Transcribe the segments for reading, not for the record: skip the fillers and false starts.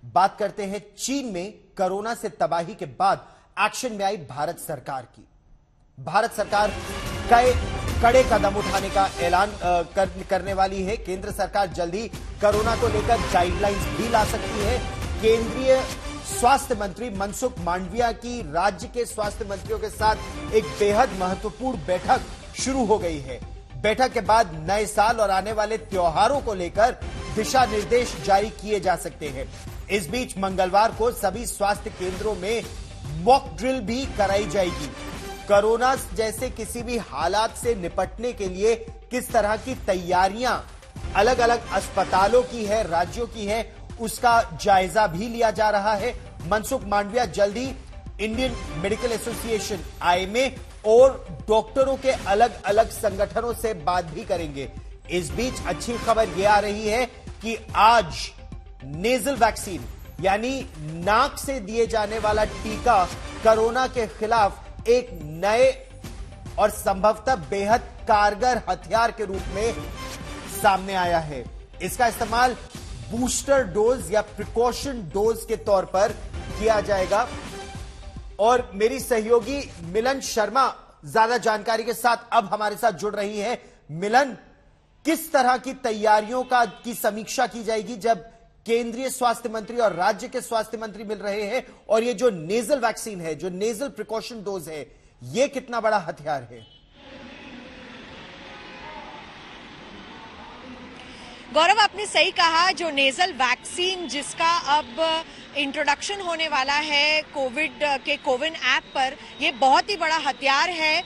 बात करते हैं चीन में कोरोना से तबाही के बाद एक्शन में आई भारत सरकार की। भारत सरकार कड़े कदम उठाने का ऐलान करने वाली है। केंद्र सरकार जल्द ही कोरोना को लेकर गाइडलाइंस भी ला सकती है। केंद्रीय स्वास्थ्य मंत्री मनसुख मांडविया की राज्य के स्वास्थ्य मंत्रियों के साथ एक बेहद महत्वपूर्ण बैठक शुरू हो गई है। बैठक के बाद नए साल और आने वाले त्योहारों को लेकर दिशा निर्देश जारी किए जा सकते हैं। इस बीच मंगलवार को सभी स्वास्थ्य केंद्रों में मॉक ड्रिल भी कराई जाएगी। कोरोना जैसे किसी भी हालात से निपटने के लिए किस तरह की तैयारियां अलग अलग अस्पतालों की है, राज्यों की है, उसका जायजा भी लिया जा रहा है। मनसुख मांडविया जल्द ही इंडियन मेडिकल एसोसिएशन आईएमए और डॉक्टरों के अलग अलग संगठनों से बात भी करेंगे। इस बीच अच्छी खबर यह आ रही है कि आज नेजल वैक्सीन यानी नाक से दिए जाने वाला टीका कोरोना के खिलाफ एक नए और संभवतः बेहद कारगर हथियार के रूप में सामने आया है। इसका इस्तेमाल बूस्टर डोज या प्रिकॉशन डोज के तौर पर किया जाएगा। और मेरी सहयोगी मिलन शर्मा ज्यादा जानकारी के साथ अब हमारे साथ जुड़ रही है। मिलन, किस तरह की तैयारियों की समीक्षा की जाएगी जब केंद्रीय स्वास्थ्य मंत्री और राज्य के स्वास्थ्य मंत्री मिल रहे हैं, और ये जो नेजल वैक्सीन है, जो नेजल प्रिकॉशन डोज है, ये कितना बड़ा हथियार है? गौरव, आपने सही कहा। जो नेजल वैक्सीन जिसका अब इंट्रोडक्शन होने वाला है कोविड के कोविन ऐप पर, ये बहुत ही बड़ा हथियार है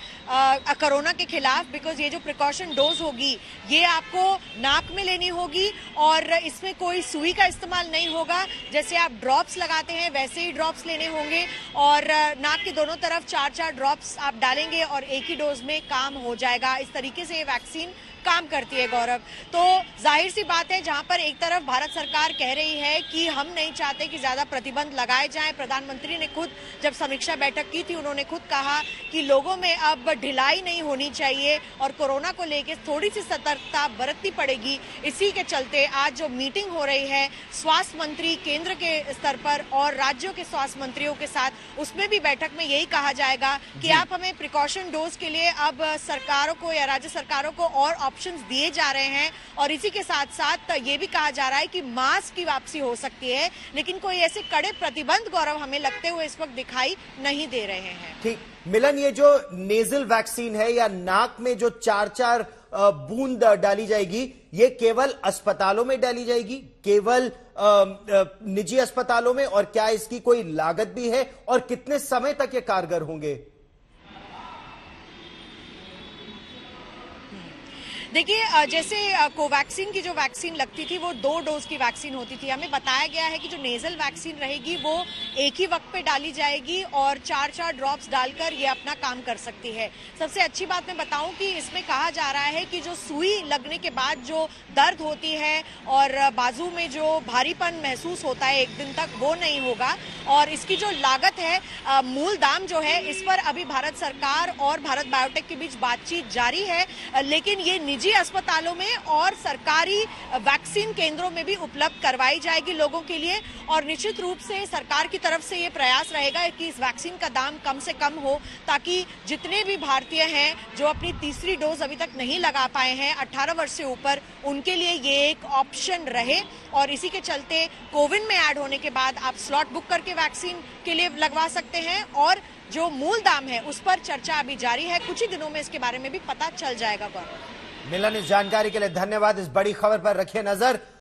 कोरोना के खिलाफ। बिकॉज ये जो प्रिकॉशन डोज होगी ये आपको नाक में लेनी होगी और इसमें कोई सुई का इस्तेमाल नहीं होगा। जैसे आप ड्रॉप्स लगाते हैं वैसे ही ड्रॉप्स लेने होंगे और नाक के दोनों तरफ 4-4 ड्रॉप्स आप डालेंगे और एक ही डोज में काम हो जाएगा। इस तरीके से ये वैक्सीन काम करती है गौरव। तो जाहिर सी बात है, जहां पर एक तरफ भारत सरकार कह रही है कि हम नहीं चाहते कि ज्यादा प्रतिबंध लगाए जाएं। प्रधानमंत्री ने खुद जब समीक्षा बैठक की थी, उन्होंने खुद कहा कि लोगों में अब ढिलाई नहीं होनी चाहिए और कोरोना को लेकर थोड़ी सी सतर्कता बरतनी पड़ेगी। इसी के चलते आज जो मीटिंग हो रही है स्वास्थ्य मंत्री केंद्र के स्तर पर और राज्यों के स्वास्थ्य मंत्रियों के साथ, उसमें भी बैठक में यही कहा जाएगा कि आप हमें प्रिकॉशन डोज के लिए अब सरकारों को या राज्य सरकारों को और ऑप्शंस दिए जा रहे हैं। और इसी के साथ साथ ये भी कहा जा रहा है कि मास्क की वापसी हो सकती है, लेकिन कोई ऐसे कड़े प्रतिबंध गौरव हमें लगते हुए इस वक्त दिखाई नहीं दे रहे हैं। ठीक मिलन, ये जो नेजल वैक्सीन है या नाक में जो 4-4 बूंद डाली जाएगी, ये केवल अस्पतालों में डाली जाएगी, केवल निजी अस्पतालों में, और क्या इसकी कोई लागत भी है और कितने समय तक ये कारगर होंगे? देखिए, जैसे कोवैक्सीन की जो वैक्सीन लगती थी वो 2 डोज की वैक्सीन होती थी। हमें बताया गया है कि जो नेजल वैक्सीन रहेगी वो एक ही वक्त पे डाली जाएगी और 4-4 ड्रॉप्स डालकर ये अपना काम कर सकती है। सबसे अच्छी बात मैं बताऊं कि इसमें कहा जा रहा है कि जो सुई लगने के बाद जो दर्द होती है और बाजू में जो भारीपन महसूस होता है एक दिन तक, वो नहीं होगा। और इसकी जो लागत है, मूल दाम जो है, इस पर अभी भारत सरकार और भारत बायोटेक के बीच बातचीत जारी है। लेकिन ये निजी अस्पतालों में और सरकारी वैक्सीन केंद्रों में भी उपलब्ध करवाई जाएगी लोगों के लिए। और निश्चित रूप से सरकार की तरफ से ये प्रयास रहेगा कि इस वैक्सीन का दाम कम से कम हो, ताकि जितने भी भारतीय हैं जो अपनी तीसरी डोज अभी तक नहीं लगा पाए हैं 18 वर्ष से ऊपर, उनके लिए ये एक ऑप्शन रहे। और इसी के चलते कोविन में ऐड होने के बाद आप स्लॉट बुक करके वैक्सीन के लिए लगवा सकते हैं। और जो मूल दाम है उस पर चर्चा अभी जारी है। कुछ ही दिनों में इसके बारे में भी पता चल जाएगा। मिलन, इस जानकारी के लिए धन्यवाद। इस बड़ी खबर पर रखिए नजर।